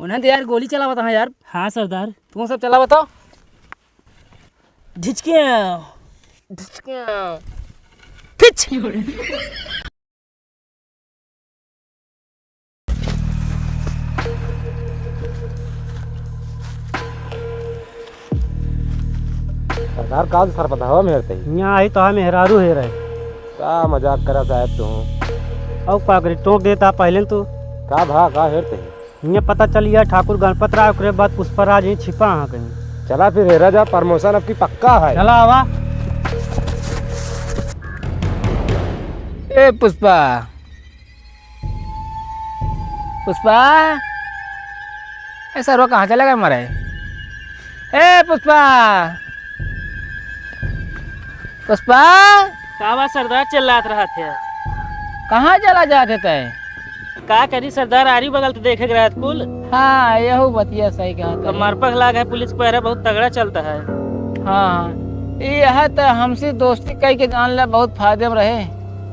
उन्हें तो यार गोली चला बता यार। हाँ सरदार। तुम सब चला बताओ। ढिचके ढिचके खिच। सरदार का सर पता हो मेरे ते यहाँ आई तो हम मेहरारू है रहे का मजाक करा साहब तू और पागरी टोक देता पहले तो का भा का हेरते यहाँ पता चल गया ठाकुर गणपत राय के बाद पुष्पराज ही छिपा हाँ कहीं। चला फिर हेरा जा प्रमोशन अब की पक्का है। चला आवा। ए पुष्पा पुष्पा ऐसा रो कहाँ चला गया मरे। ए पुष्पा पुष्पा कावा सरदार चिल्लात रहा थे। कहाँ चला जाते थे। का करी सरदार आरी बगल तो देखे गया कुल। हाँ यही बतिया सही कहा तो मरपक लाग है पुलिस पहरा बहुत तगड़ा चलता है। हाँ यह तो हमसे दोस्ती कह के जान ले बहुत फायदे में रहे।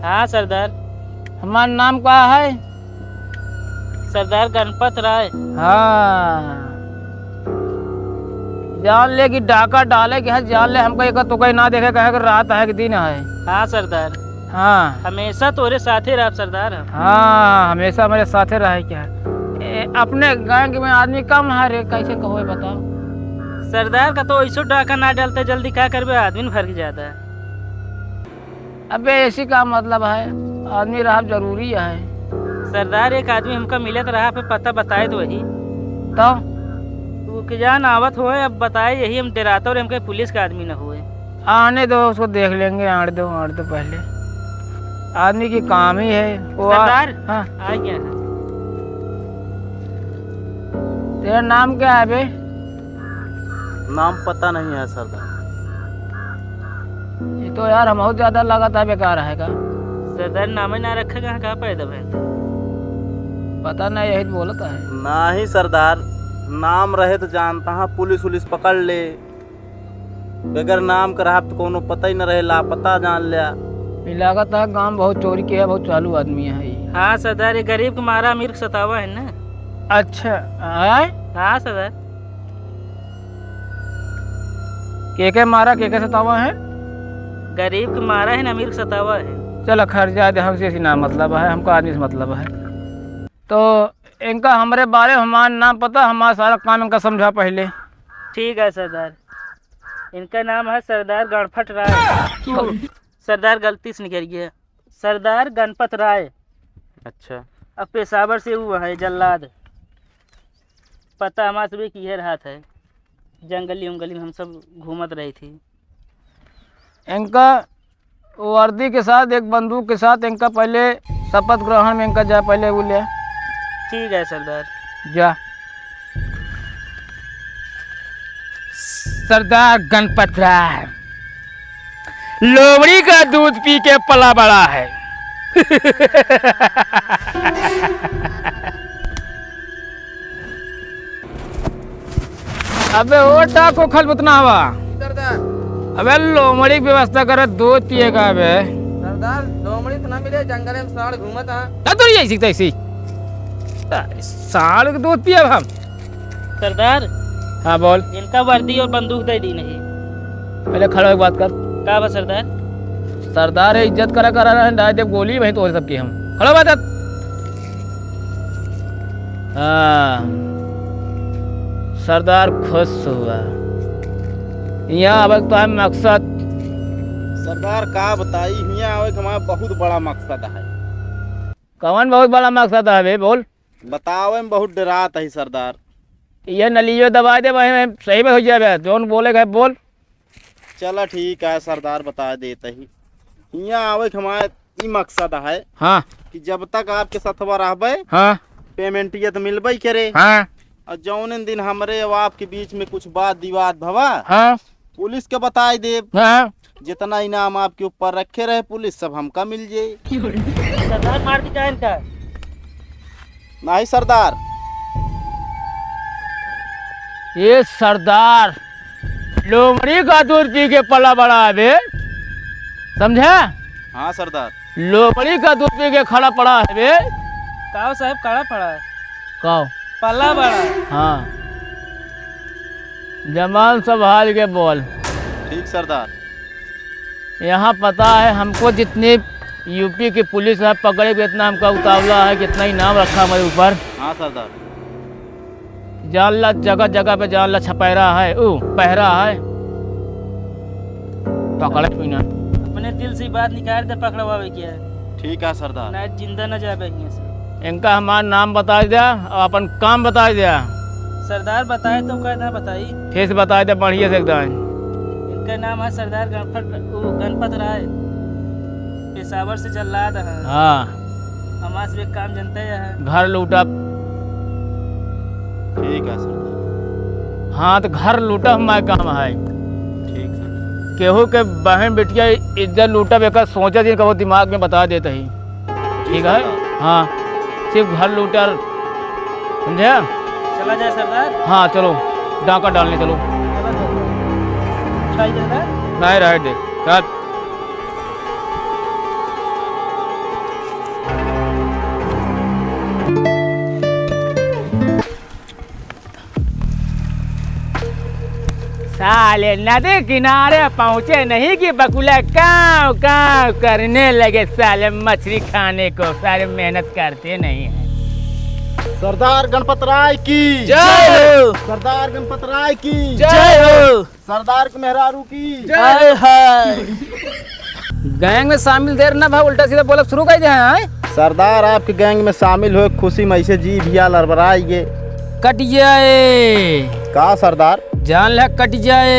हाँ सरदार। हमारा नाम क्या है। सरदार गणपत राय। हाँ जान ले कि डाका डाले कि जान ले हमको एक तो कहीं ना देखे कहे कि रात है कि दिन है। हाँ सरदार। हाँ हमेशा तोरे साथे रह सरदार। हाँ हमेशा मेरे साथे रहे क्या। अपने गैंग में आदमी कम है रे कैसे कहो बताओ। सरदार का तो ऐसो डाका ना डालते जल्दी क्या करबे आदमी भर के जाता है। अबे ऐसी का मतलब है आदमी रहा जरूरी है। सरदार एक आदमी हमका मिलत रहा पे पता बताए तो वही तो तू के जान आवत होए अब बताए यही हम डराते और हमके पुलिस का आदमी न हुए। आने दो उसको देख लेंगे आड़ दो पहले आदमी की काम ही है वो। सरदार हाँ आ गया है। तेरा नाम क्या है बे। नाम पता नहीं है सरदार। ये तो यार हम बहुत ज्यादा लगा था बेकार है का। सरदार नाम ही ना रखेगा कहाँ पैदा भैया। पता नहीं यही बोलता है। ना ही सरदार नाम रहे तो जानता हाँ पुलिस उलिस पकड़ ले बगैर नाम का रहा तो कोनो पता ही न रहे लापता जान लिया। लागत है गांव बहुत चोरी किया बहुत चालू आदमी है ये। हाँ सरदार ये गरीब को मारा अमीर को सतावा है ना। अच्छा है हाँ सरदार। के मारा के सतावा है। गरीब को मारा है ना अमीर को सतावा है। चलो खर्च जाए हमसे ऐसी ना मतलब है हमको आदमी से मतलब है। तो इनका हमारे बारे में हमारा नाम पता हमारा सारा काम इनका समझा पहले। ठीक है सरदार। इनका नाम है सरदार गणपत राय। सरदार गलती से निकल गया सरदार गणपत राय। अच्छा अब पेशावर से हुआ है जल्लाद। पता हमारे से की है रहा था जंगली उंगली में हम सब घूमत रही थी। इनका वर्दी के साथ एक बंदूक के साथ इनका पहले शपथ ग्रहण में इनका जा पहले वो लिया। ठीक है सरदार। जा सरदार गणपत राय लोमड़ी का दूध पी के पला बड़ा है। अबे वो डाको खलबुतना हवा सरदार। अबे लोमड़ी की व्यवस्था कर दूध पिएगा। अबे सरदार लोमड़ी तो ना मिले जंगल में साड़ घूमत हाँ। तो ऐसी तैसी साल का दूध पिए हम। सरदार हाँ बोल। इनका वर्दी और बंदूक दे दी नहीं। पहले खड़ा एक बात कर। का बा सरदार। सरदार है इज्जत करा करा रहे हैं जब गोली वही तो सबकी हम खड़ा बात। हाँ सरदार खुश हुआ यहाँ अब तो है मकसद। सरदार का बताई हियाँ आवे के हमारा बहुत बड़ा मकसद है। कौन बहुत बड़ा मकसद है बे बोल। बतावे में बहुत डरात है सरदार। ये नलियो दबा दे वही में सही में हो जाए जोन बोलेगा बोल। चला ठीक है सरदार बता देते ही हियाँ आवे के हमारा ई मकसद है। हाँ कि जब तक आपके साथवा रहबे हाँ पेमेंट ये तो मिलबे करे। हाँ और जौन दिन हमरे और आपके बीच में कुछ बात विवाद भवा हाँ पुलिस के बताए दे। हाँ जितना इनाम आपके ऊपर रखे रहे पुलिस सब हमका मिल जाए। सरदार मार दी जाए इनका। नहीं सरदार। ये सरदार लोमड़ी का दूध पी के पला बड़ा है बे समझा। हाँ सरदार। लोमड़ी का दूध पी के खड़ा पड़ा है बे। काव साहब काड़ा पड़ा है। कहो पल्ला बड़ा। हाँ, जमान संभाल के बोल। ठीक सरदार। यहाँ पता है हमको, जितनी यूपी की पुलिस है पकड़े, कितना हमका उतावला है, कितना इनाम रखा हमारे ऊपर। हाँ सरदार। जानला जगह जगह पे जानला छपैरा है, पहरा है, पकड़े पीना। अपने दिल से बात निकाल दे, पकड़वावे क्या है। ठीक है सरदार। ना जिंदा न जाबे यहाँ से। इनका हमारा नाम बता दिया और अपन काम बता दिया। सरदार बताए तो कहना बताई। फिर से बता दिया बढ़िया से एकदम। इनका नाम है सरदार गणपत राय, पेशावर से जल्लाद है। हाँ, हमारे से एक काम जनते हैं। घर लूटा। ठीक है सरदार। हाँ, तो घर लूटा हमारा काम है। ठीक सर। केहू के बहन बेटिया इज्जत लूटा बेकर सोचा जिनका वो दिमाग में बता देता ही। ठीक है। हाँ, सिर्फ घर लूटा, समझे। चला जाए सरदार। हाँ चलो, डाका डालने चलो। उठाई जाएगा। नहीं रह दे चल। साले नदी किनारे पहुँचे नहीं कि बकुला काव काव करने लगे। साले मछली खाने को सारे मेहनत करते नहीं है। सरदार गणपत राय की जय हो। सरदार गणपत राय की जय हो। सरदार मेहरारू की हाय हाय। गैंग में शामिल देर ना भाई, उल्टा सीधा बोला शुरू कर दिया। सरदार आपके गैंग में शामिल हो खुशी में ऐसे जी भिया लड़बड़ाइए। कट जाए का सरदार? जान ले कट जाए,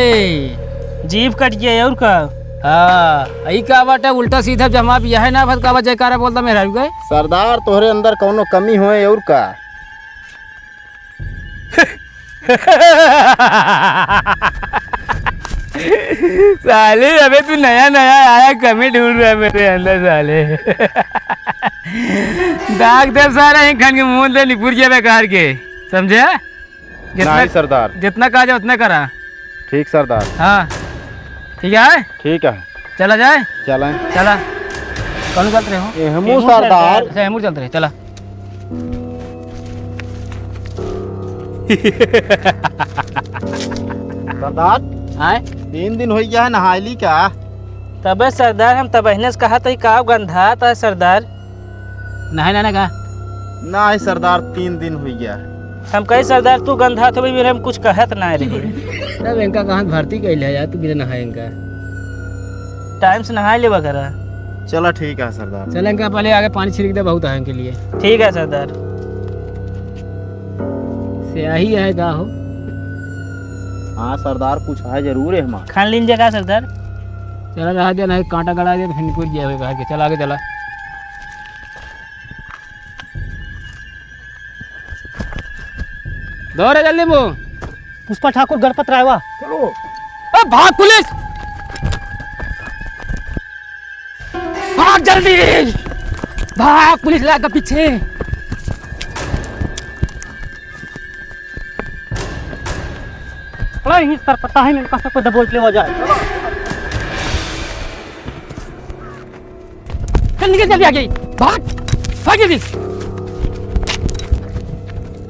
जीभ कट गया और का। हाँ यही का बात है, उल्टा सीधा जमा भी है ना भद का जयकारा बोलता मेरा गए। सरदार तोहरे अंदर कौनो कमी होए और का? साले अबे तू नया नया आया, कमी ढूंढ रहा है मेरे अंदर साले। डॉक्टर सारा ही खान के मुंह दे निपुर गया बेकार के, समझे। नहीं सरदार। जितना कहा जाए उतना करा। ठीक सरदार। हाँ ठीक है, ठीक है, चला जाए। चलें। चला, कौन चलते रहे हो? एहमू सरदार। अच्छा हेमूर चलते रहे, चला। सरदार आए 3 दिन हो गया है, नहाइली क्या? तबे सरदार हम तबहने से कहा था का गंधा था सरदार। नहाए ना कहा ना है सरदार, 3 दिन हो गया है। हम कहे सरदार तू गंधा तो भी हम कुछ कहत ना रहे। तब इनका कहाँ भर्ती कैल है यार, तू बिना नहाए इनका। टाइम से नहा ले वगैरह। चलो ठीक है सरदार। चल इनका पहले आगे पानी छिड़क दे, बहुत है इनके लिए। ठीक है सरदार। स्याही है का हो। हाँ सरदार, कुछ है जरूर है हमारा। खान लीजिए का सरदार। चला रहा दे, नहीं कांटा गड़ा दे तो फिर निकल गया कहा के। चल आगे चला। दौड़े जल्दी मुँह। पुष्पा ठाकुर गणपत रायवा। चलो भाग पुलिस, भाग जल्दी भाग, पुलिस लागा पीछे। सर पता है मेरे पास कोई दबोच ले हो जाए। चल निकल जल्दी आगे, भाग भाग जल्दी।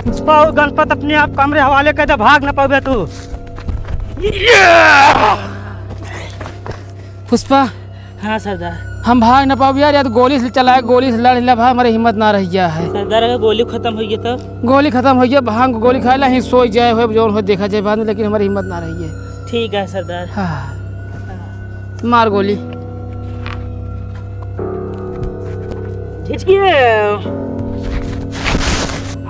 पुष्पा और गणपत अपने आप कमरे हवाले कर दे, भाग न पावे तू। पुष्पा हाँ सरदार। हम भाग न पाओ यार, या तो गोली से चलाए, गोली से लड़ लिया भाई, हमारी हिम्मत ना रह गया है। सरदार अगर गोली खत्म हो गई तो? गोली खत्म हो गया, भांग गोली खाए ला ही सो जाए हो जो हो देखा जाए बाद में, लेकिन हमारी हिम्मत ना रही है। ठीक है सरदार। हाँ मार गोली।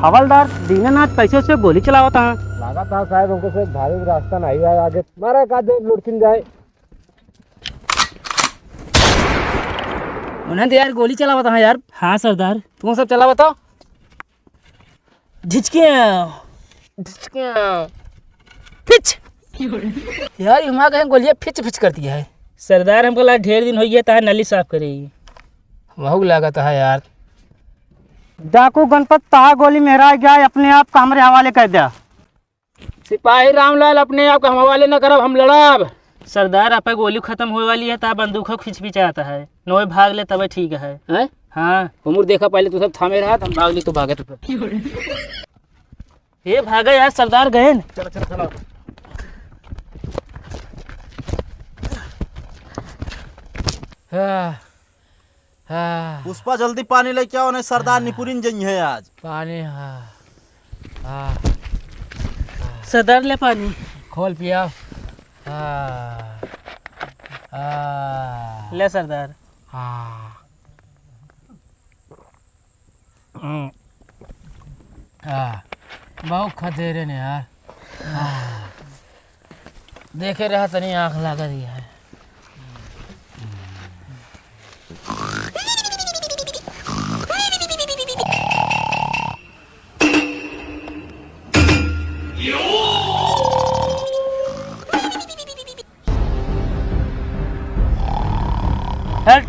हवलदार दीनानाथ पैसे से गोली चलावा था। लगा था शायद उनको से भारी रास्ता नहीं है आगे, मारा का दे लुटकिन जाए। उन्हें तो यार गोली चला बता यार। हाँ सरदार। तुम सब चला बताओ। झिझके फिच यार ये माँ कहें गोलियाँ फिच फिच करती है। सरदार हमको लगा ढेर दिन हो गया था नली साफ करेगी। बहुत लागत है यार। डाकू गणपत तहा गोली मेहरा गया, अपने आप का हमारे हवाले कर दिया। सिपाही रामलाल अपने आप का हम हवाले न करब, हम लड़ब। सरदार आपका गोली खत्म होने वाली है, ता बंदूक खिंच भी चाहता है, नोए भाग ले तब ठीक है। हैं? हाँ उमर देखा पहले तू सब थामे रहा, हम भाग ली तो भागे तो। ये भागा यार, सरदार गए न। चलो चलो चलो। हाँ हाँ पुष्पा जल्दी पानी लेके आओ, नहीं सरदार निपुरिन जई है आज। पानी। हाँ हाँ सरदार ले पानी। खोल पिया। हाँ हाँ ले सरदार। हाँ बहुत खतरे ने यार। देखे रहा तनी आँख लगा दिया है। हट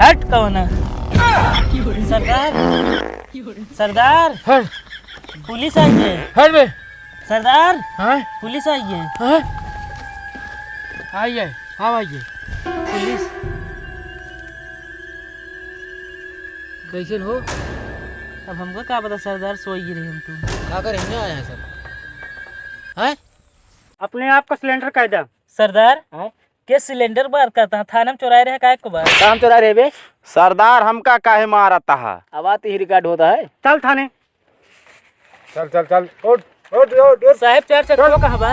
हट कौन है? सरदार सरदार हट पुलिस आई है। हट बे। सरदार हाँ पुलिस आई है। हाँ आइए। हाँ आइए। पुलिस कैसे हो? अब हमको क्या पता सरदार, सोई गिरे हम तुम। क्या करेंगे आए हैं सब? हैं? अपने आप का सिलेंडर कायदा। सरदार के सिलेंडर बार करता थाना में चुराए रहे काय को बार? काम चला रहे बे। सरदार हमका काहे मारता है? आवाज ही रिकॉर्ड होता है। चल थाने। चल चल चल उठ उठ उठ उठ। साहब 4 चक्कर कहाँ बा?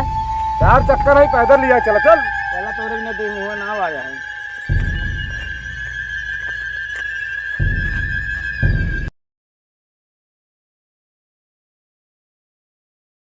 4 चक्कर है पैदल लिया, चल चल। चला तो ना आया है।